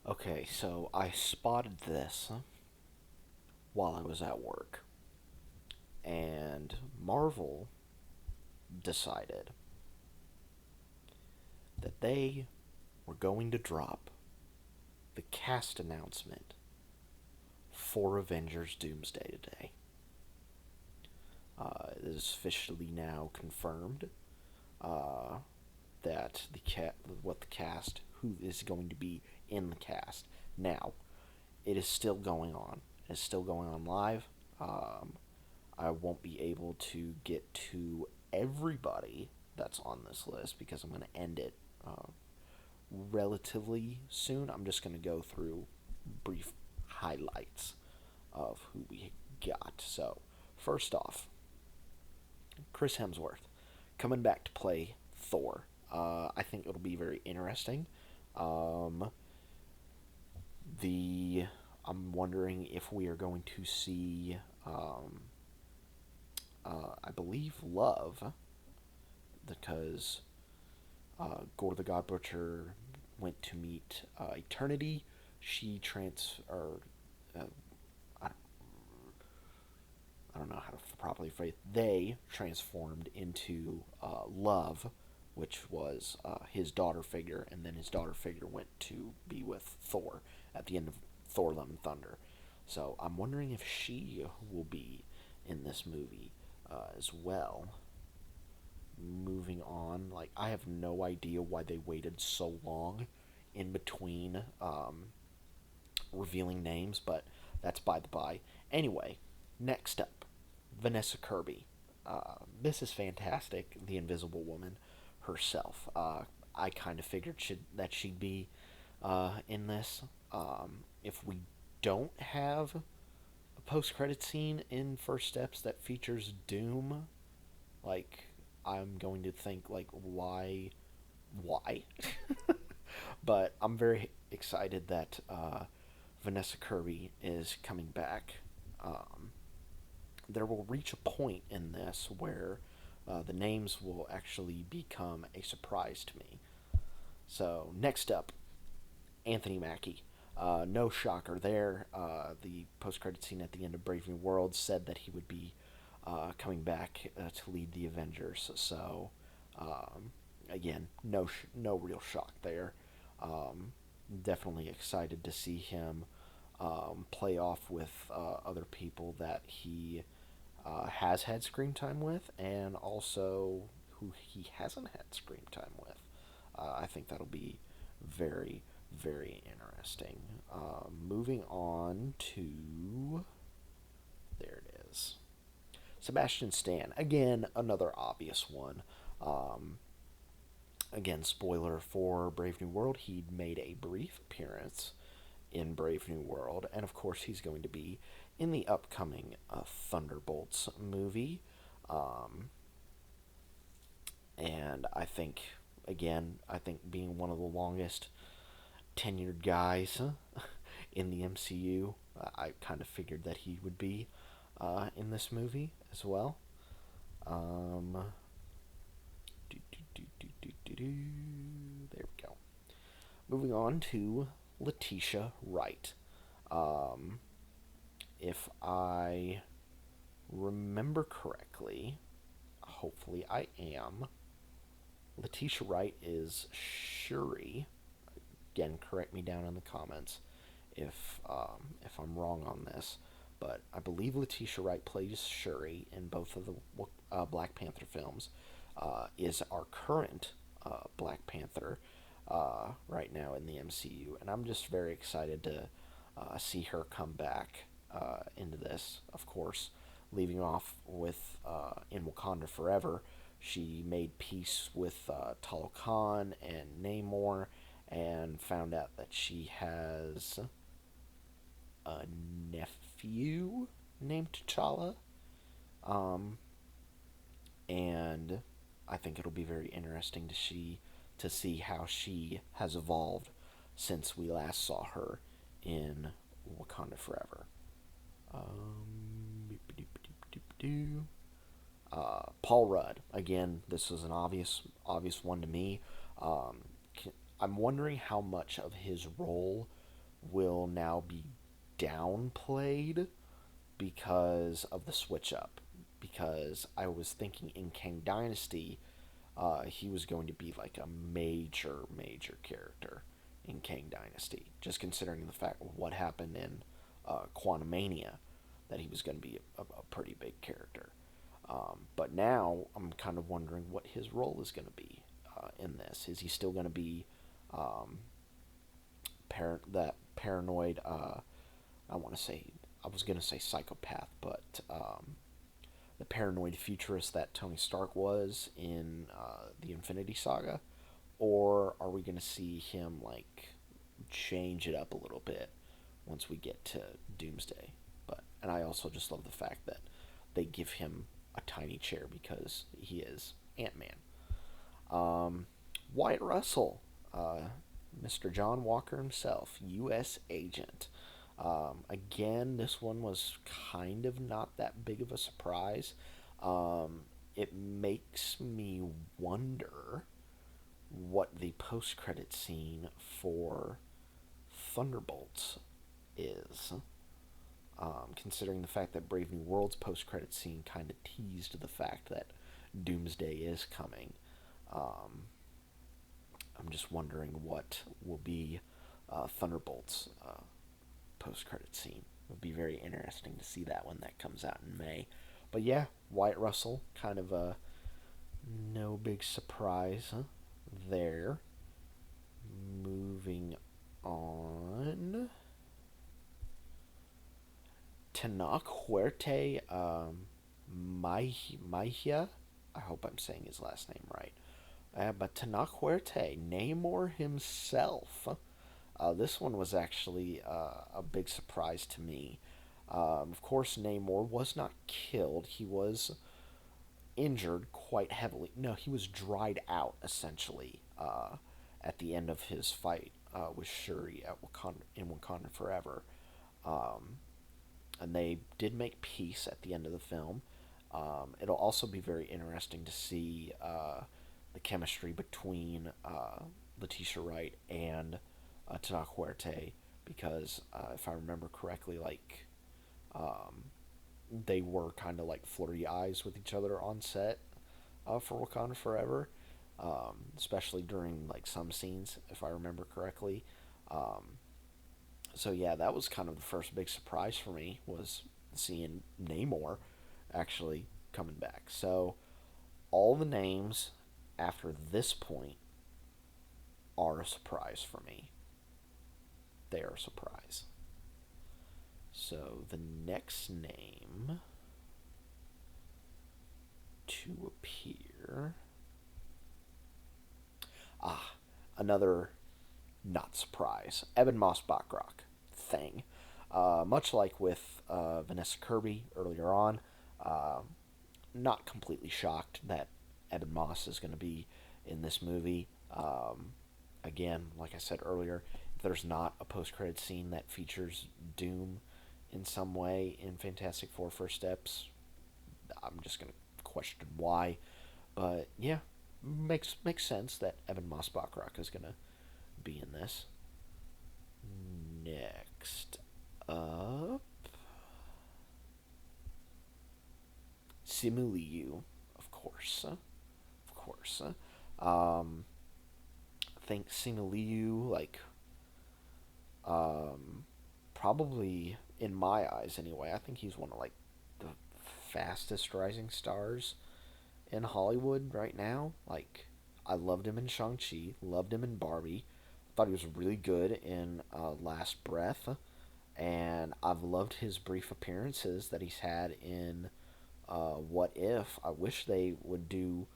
Okay, so I spotted this while I was at work, and Marvel decided that they were going to drop the cast announcement for Avengers Doomsday today. It is officially now confirmed uh, that the cast, who is going to be in the cast. Now, it is still going on. It's still going on live. Um, I won't be able to get to everybody that's on this list because I'm going to end it relatively soon. I'm just going to go through brief highlights of who we got. So, first off, Chris Hemsworth coming back to play Thor. I think it'll be very interesting. Um, the I'm wondering if we are going to see, I believe, Love, because Gore the God Butcher went to meet Eternity. She trans or I, I don't know how to properly phrase. They transformed into Love, which was his daughter figure, and then his daughter figure went to be with Thor at the end of Thor: Love and Thunder. So I'm wondering if she will be in this movie as well. Moving on, like I have no idea why they waited so long in between revealing names, but that's by the by. Anyway, next up, Vanessa Kirby. Mrs. Fantastic, the Invisible Woman herself. I kind of figured that she'd be in this. If we don't have a post-credit scene in First Steps that features Doom, like I'm going to think like why? But I'm very excited that Vanessa Kirby is coming back. Um, there will reach a point in this where the names will actually become a surprise to me. So next up, Anthony Mackie. No shocker there. The post-credit scene at the end of Brave New World said that he would be coming back to lead the Avengers. So again, no real shock there. Um, Definitely excited to see him play off with other people that he has had screen time with, and also who he hasn't had screen time with. I think that'll be very, very interesting. Moving on to. There it is. Sebastian Stan. Again, another obvious one. Um, Again, spoiler for Brave New World, he made a brief appearance in Brave New World, and of course, he's going to be in the upcoming Thunderbolts movie. Um, and I think being one of the longest tenured guys in the MCU, I kind of figured that he would be in this movie as well. Um, do, do, do, do, do, do, do. There we go. Moving on to Letitia Wright. Um, if I remember correctly, hopefully I am, Letitia Wright is Shuri. Again, correct me down in the comments if I'm wrong on this, but I believe Letitia Wright plays Shuri in both of the Black Panther films. Is our current Black Panther right now in the MCU, and I'm just very excited to see her come back into this. Of course, leaving off with in Wakanda Forever, she made peace with Talokan and Namor, and found out that she has a nephew named T'Challa. Um, and I think it'll be very interesting to see how she has evolved since we last saw her in Wakanda Forever. Um, Paul Rudd. Again, this is an obvious one to me. Um, I'm wondering how much of his role will now be downplayed because of the switch up. Because I was thinking in Kang Dynasty, he was going to be like a major character in Kang Dynasty. Just considering the fact of what happened in Quantumania, that he was going to be a pretty big character. But now I'm kind of wondering what his role is going to be in this. Is he still going to be um, that paranoid? I want to say I was going to say psychopath, but the paranoid futurist that Tony Stark was in the Infinity Saga, or are we going to see him like change it up a little bit once we get to Doomsday? But and I also just love the fact that they give him a tiny chair because he is Ant-Man. Wyatt Russell, Mr. John Walker himself, U.S. agent. Again, this one was kind of not that big of a surprise. It makes me wonder what the post-credit scene for Thunderbolts is. Considering the fact that Brave New World's post-credit scene kind of teased the fact that Doomsday is coming. I'm just wondering what will be Thunderbolts' post-credit scene. It would be very interesting to see that when that comes out in May. But yeah, Wyatt Russell, kind of a no big surprise there. Moving on. Tenoch Huerta, I hope I'm saying his last name right. But Tenoch Huerta, Namor himself. This one was actually a big surprise to me. Of course, Namor was not killed. He was injured quite heavily. No, he was dried out, essentially, at the end of his fight with Shuri in Wakanda Forever. And they did make peace at the end of the film. It'll also be very interesting to see the chemistry between Letitia Wright and Tenoch Huerta, because if I remember correctly, like they were kind of like flirty eyes with each other on set for Wakanda Forever, especially during like some scenes, if I remember correctly. So yeah, that was kind of the first big surprise for me, was seeing Namor actually coming back. So all the names after this point are a surprise for me. They are a surprise. So the next name to appear. Another not surprise. Ebon Moss-Bachrach. Thing. Much like with Vanessa Kirby earlier on, not completely shocked that Ebon Moss is going to be in this movie. Again, like I said earlier, if there's not a post-credit scene that features Doom in some way in Fantastic Four First Steps, I'm just going to question why. But yeah, makes sense that Ebon Moss-Bachrach is going to be in this. Next up, Simu Liu, of course. I think Simu Liu, like, probably in my eyes anyway, I think he's one of like the fastest rising stars in Hollywood right now. Like, I loved him in Shang-Chi, loved him in Barbie, thought he was really good in Last Breath, and I've loved his brief appearances that he's had in What If. I wish they would do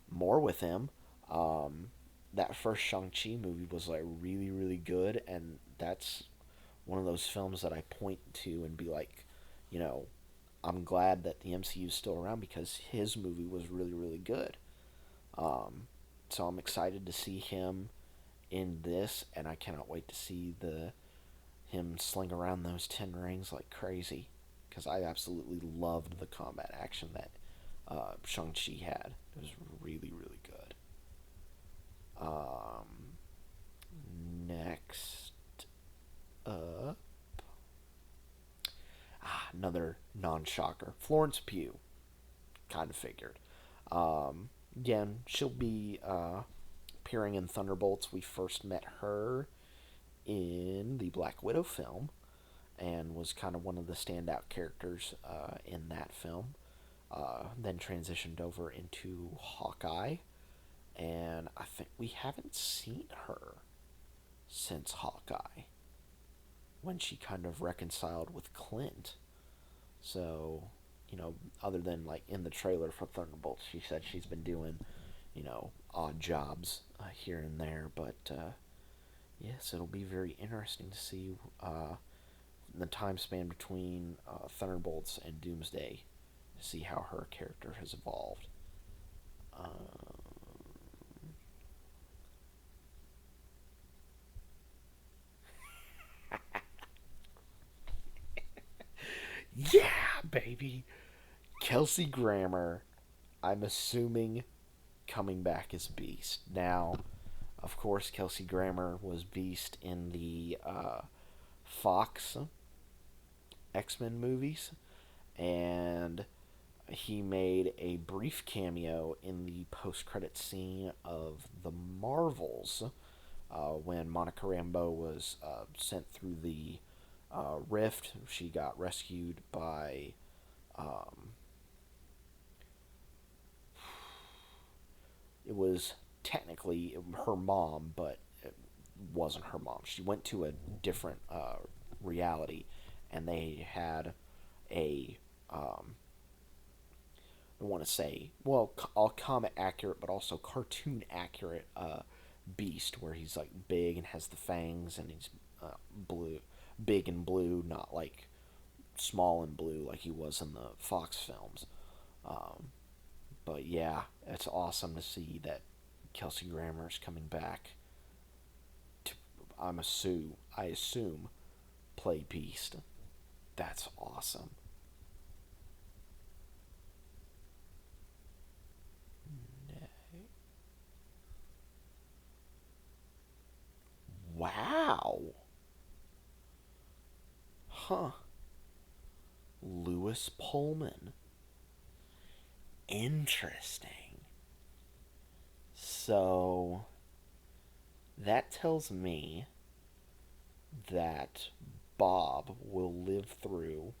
more with him. That first Shang-Chi movie was like really good, and that's one of those films that I point to and be like, you know, I'm glad that the MCU is still around because his movie was really good. So I'm excited to see him in this, and I cannot wait to see him sling around those 10 rings like crazy, because I absolutely loved the combat action that Shang-Chi had. It was really good. Next up, another non-shocker. Florence Pugh, kind of figured. Again, she'll be appearing in Thunderbolts. We first met her in the Black Widow film and was kind of one of the standout characters in that film. Then transitioned over into Hawkeye, and I think we haven't seen her since Hawkeye, when she kind of reconciled with Clint. So, other than like in the trailer for Thunderbolts, she said she's been doing, odd jobs here and there. But yes, it'll be very interesting to see the time span between Thunderbolts and Doomsday, to see how her character has evolved. Yeah, baby! Kelsey Grammer, I'm assuming, coming back as Beast. Now, of course, Kelsey Grammer was Beast in the Fox X-Men movies, and he made a brief cameo in the post-credit scene of The Marvels, when Monica Rambeau was sent through the rift. She got rescued by it was technically her mom, but it wasn't her mom. She went to a different reality, and they had a I want to say, well, all comic accurate, but also cartoon accurate Beast, where he's like big and has the fangs, and he's blue, big and blue, not like small and blue like he was in the Fox films. Um, but yeah, it's awesome to see that Kelsey Grammer's coming back to, I assume, play Beast. That's awesome. Wow. Huh. Lewis Pullman. Interesting. So, that tells me that Bob will live through.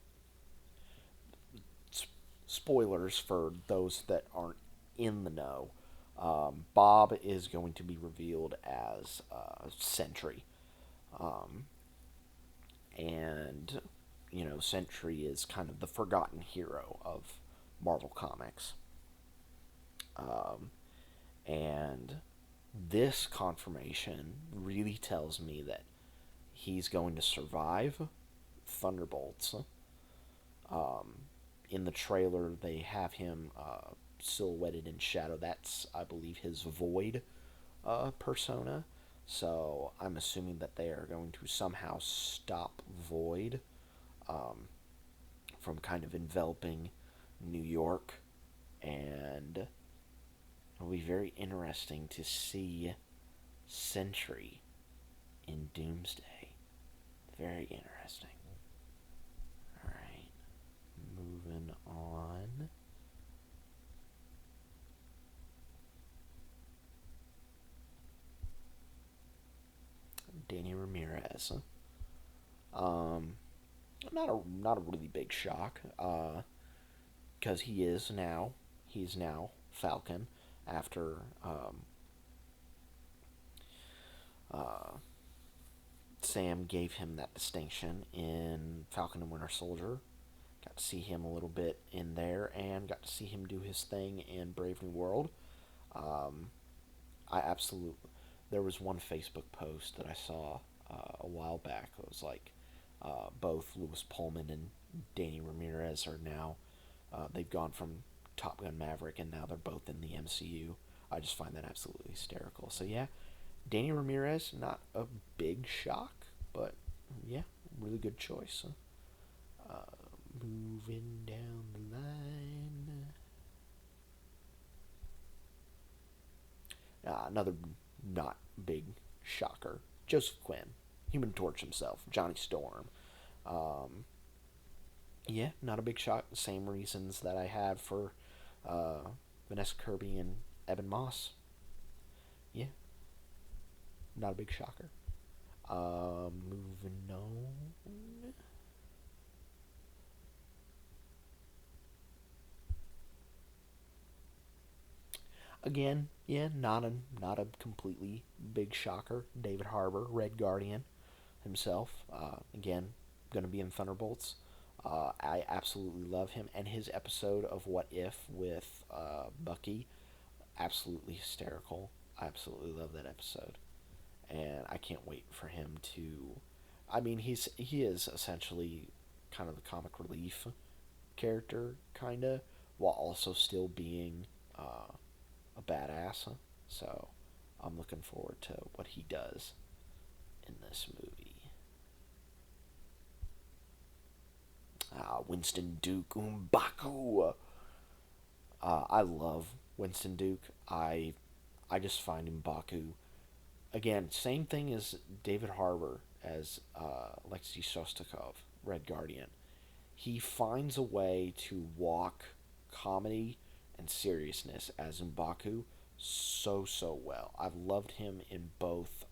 Spoilers for those that aren't in the know. Bob is going to be revealed as Sentry. Um, and, Sentry is kind of the forgotten hero of Marvel Comics. Um, and this confirmation really tells me that he's going to survive Thunderbolts. Um, in the trailer, they have him silhouetted in shadow. That's, I believe, his Void persona. So I'm assuming that they are going to somehow stop Void from kind of enveloping New York. And it'll be very interesting to see Sentry in Doomsday. Very interesting. Alright, moving on. Danny Ramirez. Um, not a really big shock, because he's now Falcon after uh, Sam gave him that distinction in Falcon and Winter Soldier. Got to see him a little bit in there, and got to see him do his thing in Brave New World. Um, I absolutely. There was one Facebook post that I saw a while back. It was like both Lewis Pullman and Danny Ramirez are now. They've gone from Top Gun Maverick, and now they're both in the MCU. I just find that absolutely hysterical. So yeah, Danny Ramirez, not a big shock, but yeah, really good choice. Uh, moving down the line. Another not big shocker. Joseph Quinn, Human Torch himself, Johnny Storm. Um, Yeah, not a big shock. Same reasons that I had for uh, Vanessa Kirby and Evan Moss. Yeah, not a big shocker. Moving on. Again, yeah, not a completely big shocker. David Harbour, Red Guardian himself. Again, going to be in Thunderbolts. I absolutely love him and his episode of What If with Bucky. Absolutely hysterical. I absolutely love that episode, and I can't wait for him to. I mean, he is essentially kind of the comic relief character, kinda, while also still being a badass. So I'm looking forward to what he does in this movie. Winston Duke Umbaku. I love Winston Duke. I just find M'Baku again same thing as David Harbour as Alexei Shostakov, Red Guardian. He finds a way to walk comedy and seriousness as M'Baku so well. I've loved him in both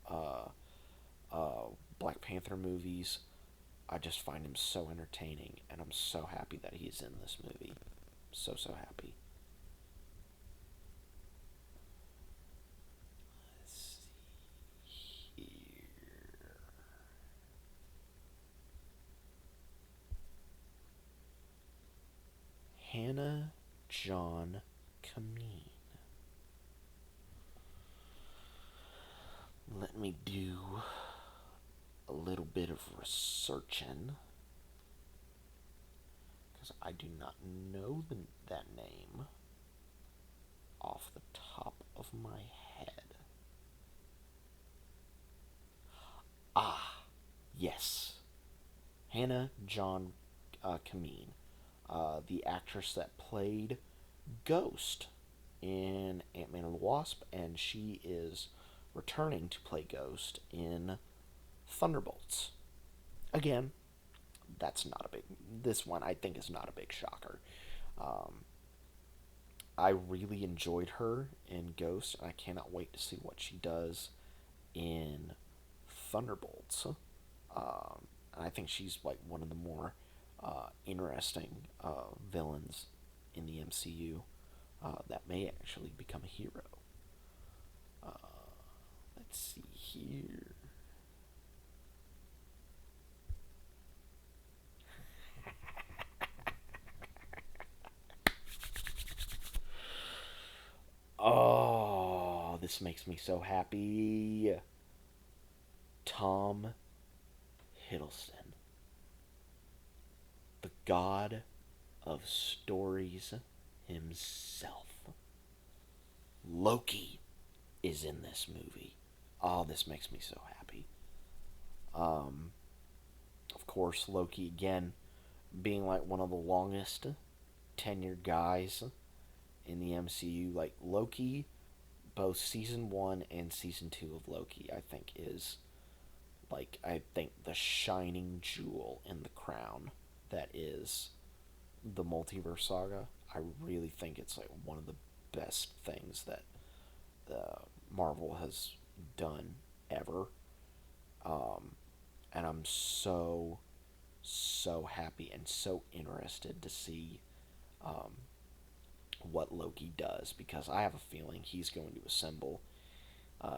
Black Panther movies. I just find him so entertaining, and I'm so happy that he's in this movie. So happy. Let's see here. Hannah John Kameen. Let me do a little bit of researching because I do not know that name off the top of my head. Ah, yes. Hannah John Kameen, the actress that played Ghost in Ant-Man and the Wasp, and she is returning to play Ghost in Thunderbolts. Again, that's not a big. This one I think is not a big shocker. Um, I really enjoyed her in Ghost, and I cannot wait to see what she does in Thunderbolts. And I think she's like one of the more interesting villains in the MCU that may actually become a hero. Uh, let's see here. Oh, this makes me so happy. Tom Hiddleston, the god of stories himself. Loki is in this movie. Oh, this makes me so happy. Um, of course, Loki again being like one of the longest tenured guys in the MCU. Like Loki, both season 1 and season 2 of Loki, I think is like I think the shining jewel in the crown that is the multiverse saga. I really think it's like one of the best things that Marvel has done ever. Um, and I'm so happy and so interested to see um, what Loki does because I have a feeling he's going to assemble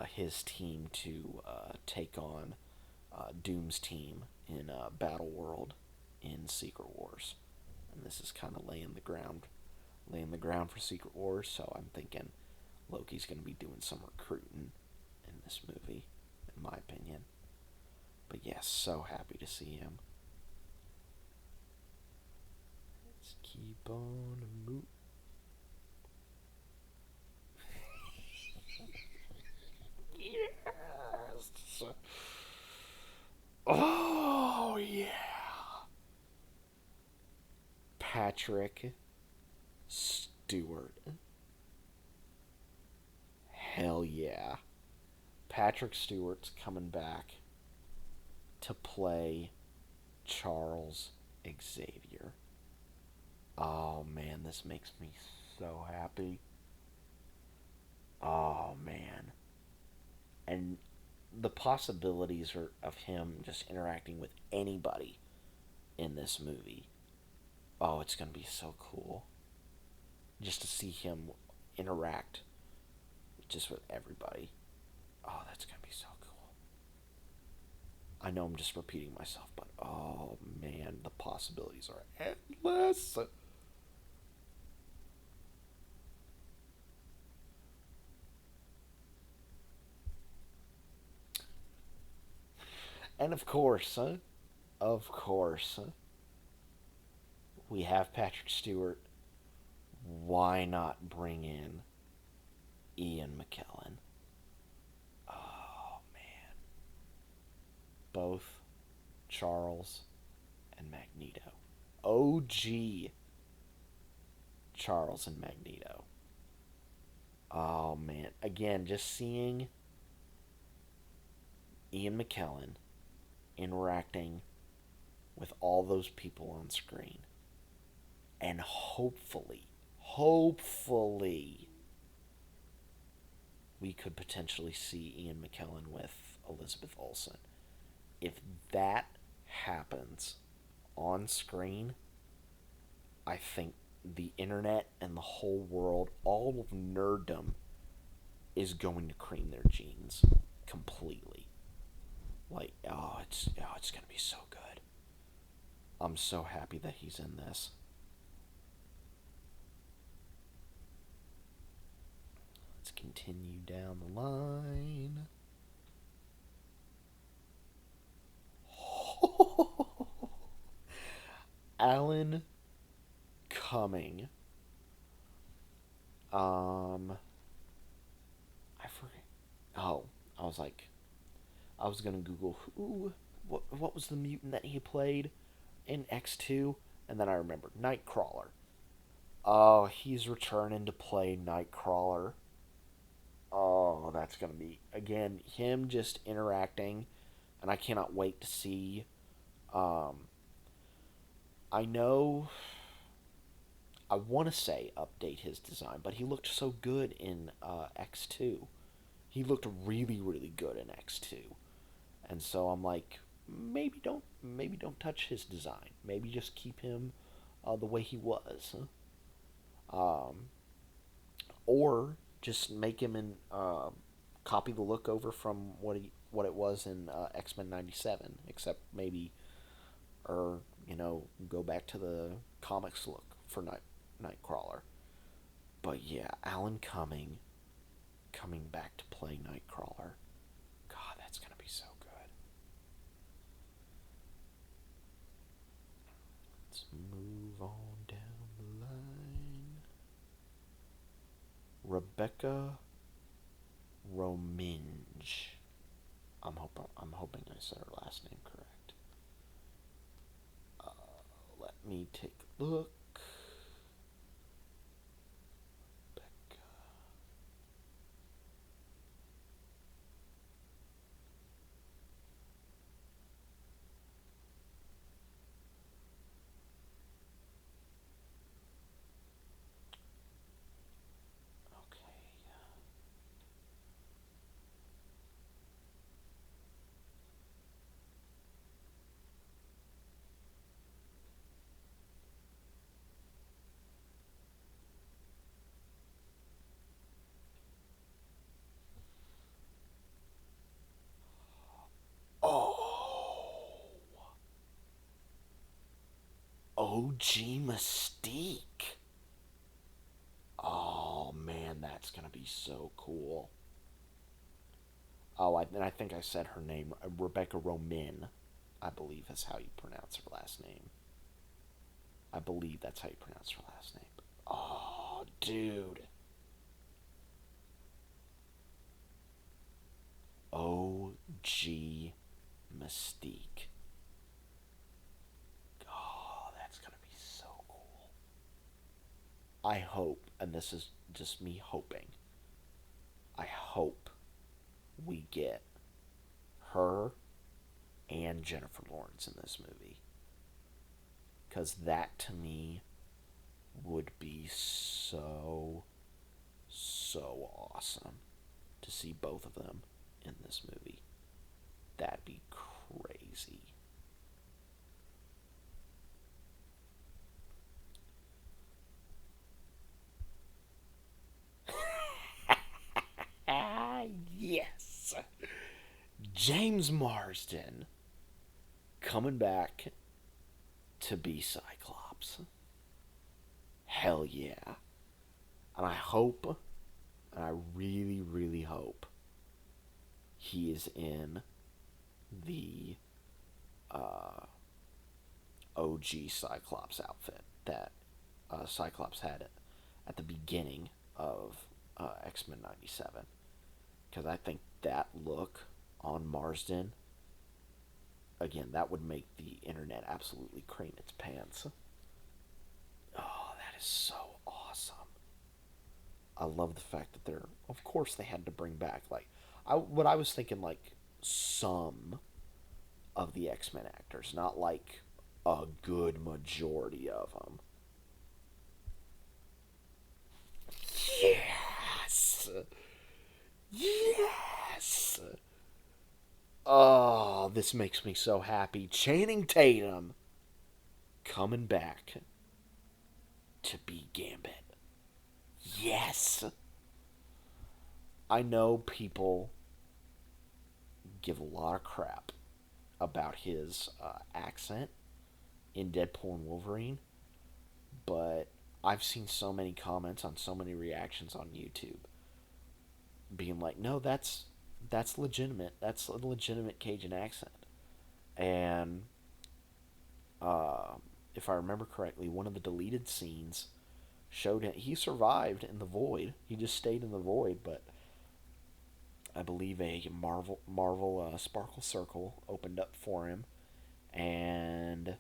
his team to take on Doom's team in Battle World in Secret Wars, and this is kind of laying the ground for Secret Wars. So I'm thinking Loki's going to be doing some recruiting in this movie, in my opinion. But yes, so happy to see him. Let's keep on moving. Yes. Oh yeah. Patrick Stewart. Hell yeah. Patrick Stewart's coming back to play Charles Xavier. Oh man, this makes me so happy. Oh man. And the possibilities are of him just interacting with anybody in this movie. Oh, it's going to be so cool. Just to see him interact just with everybody. Oh, that's going to be so cool. I know I'm just repeating myself, but oh man, the possibilities are endless. And of course, we have Patrick Stewart. Why not bring in Ian McKellen? Oh man, both Charles and Magneto. OG Charles and Magneto. Oh man, again, just seeing Ian McKellen interacting with all those people on screen, and hopefully, we could potentially see Ian McKellen with Elizabeth Olsen. If that happens on screen, I think the internet and the whole world, all of nerddom, is going to cream their jeans completely. Like, it's gonna be so good. I'm so happy that he's in this. Let's continue down the line. Alan Cumming. I forget. Oh, I was like, I was gonna Google who, what was the mutant that he played in X2, and then I remembered Nightcrawler. Oh, he's returning to play Nightcrawler. Oh, that's gonna be again him just interacting, and I cannot wait to see. Um, I know. I want to say update his design, but he looked so good in X2. He looked really, really good in X2, and so I'm like, maybe don't touch his design. Maybe just keep him the way he was, or just make him in copy the look over from what it was in X Men '97, except maybe or go back to the comics look for Nightcrawler. But yeah, Alan Cumming coming back to play Nightcrawler. God, that's gonna be so good. Let's move on down the line. Rebecca Rominge. I'm hoping I said her last name correct. Let me take a look. Rebecca. Okay. Oh, OG Mystique. Oh man, that's gonna be so cool. Oh, and I think I said her name, Rebecca Romin, I believe is how you pronounce her last name. I believe that's how you pronounce her last name. Oh, dude. OG Mystique. Oh, that's gonna be so cool. I hope, and this is just me hoping, I hope we get her and Jennifer Lawrence in this movie. Because that to me would be so, so awesome to see both of them in this movie. That'd be crazy. Ah, yes. James Marsden coming back to be Cyclops. Hell yeah. And I hope, and I really, really hope, he is in the uh, OG Cyclops outfit that Cyclops had at the beginning of X-Men 97. Because I think that look on Marsden, again, that would make the internet absolutely cream its pants. Oh, that is so awesome. I love the fact that they're, of course, they had to bring back, like, what I was thinking, like, some of the X-Men actors, not like a good majority of them. Yes! Yes! Oh, this makes me so happy. Channing Tatum coming back to be Gambit. Yes! I know people give a lot of crap about his accent in Deadpool and Wolverine, but I've seen so many comments on so many reactions on YouTube being like, "No, that's legitimate. That's a legitimate Cajun accent." And uh, if I remember correctly, one of the deleted scenes showed him he survived in the void. He just stayed in the void, but I believe a Marvel Sparkle Circle opened up for him, and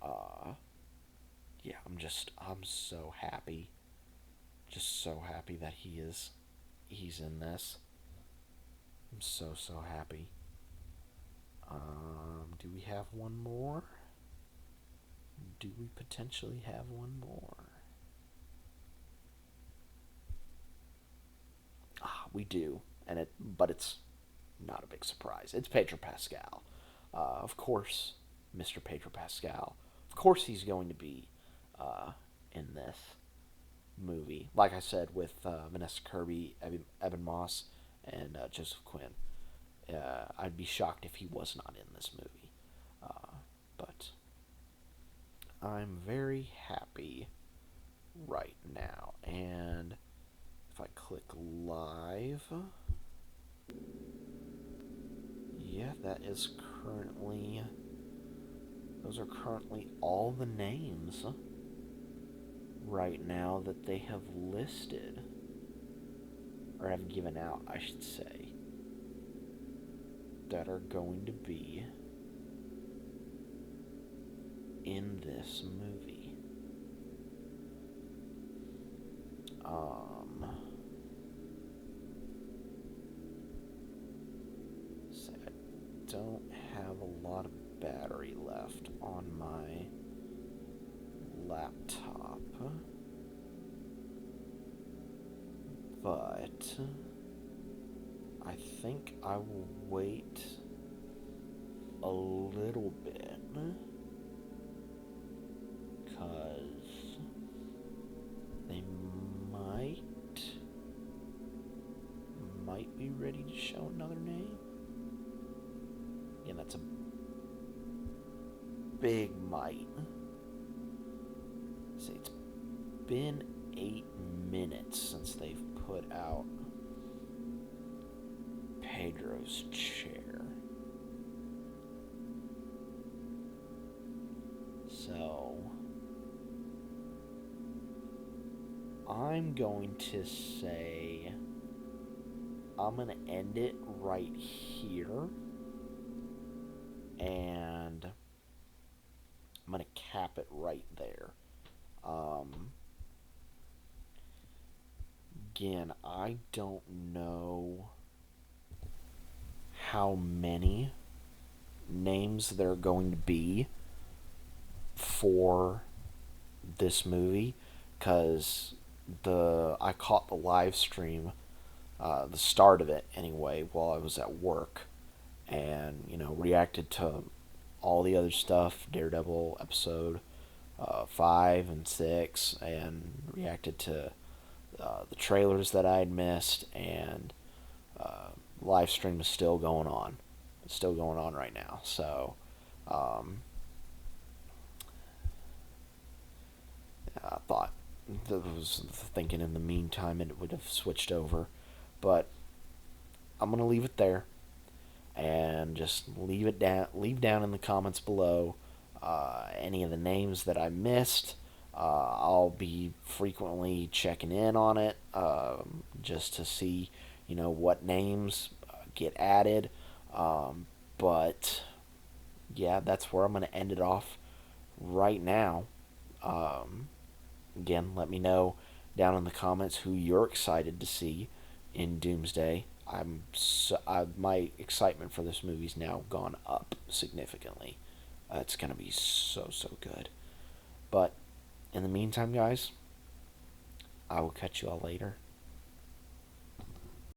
uh, yeah, I'm so happy, just so happy that he's in this. I'm so so happy. Do we have one more? Do we potentially have one more? Ah, we do, but it's not a big surprise. It's Pedro Pascal, of course, Mr. Pedro Pascal. Of course, he's going to be in this movie. Like I said, with Vanessa Kirby, Evan Moss, and Joseph Quinn. I'd be shocked if he was not in this movie. But I'm very happy right now. And if I click live, yeah, those are currently all the names right now that they have listed, or have given out, I should say, that are going to be in this movie. Say I don't have a lot of battery left on my laptop, but I think I will wait a little bit, because they might be ready to show another name. Again, that's a big might. See, it's been 8 minutes since they've put out Pedro's chair. So I'm going to say I'm going to end it right here, and I'm going to cap it right there. Again, I don't know how many names there are going to be for this movie, because I caught the live stream, the start of it anyway, while I was at work, and reacted to all the other stuff, Daredevil episode 5 and 6, and reacted to the trailers that I had missed, and live stream is still going on. It's still going on right now. So I thought was thinking in the meantime it would have switched over, but I'm gonna leave it there and just leave down in the comments below any of the names that I missed. I'll be frequently checking in on it just to see, what names get added. But yeah, that's where I'm going to end it off right now. Again, let me know down in the comments who you're excited to see in Doomsday. My excitement for this movie's now gone up significantly. It's going to be so good. But in the meantime, guys, I will catch you all later.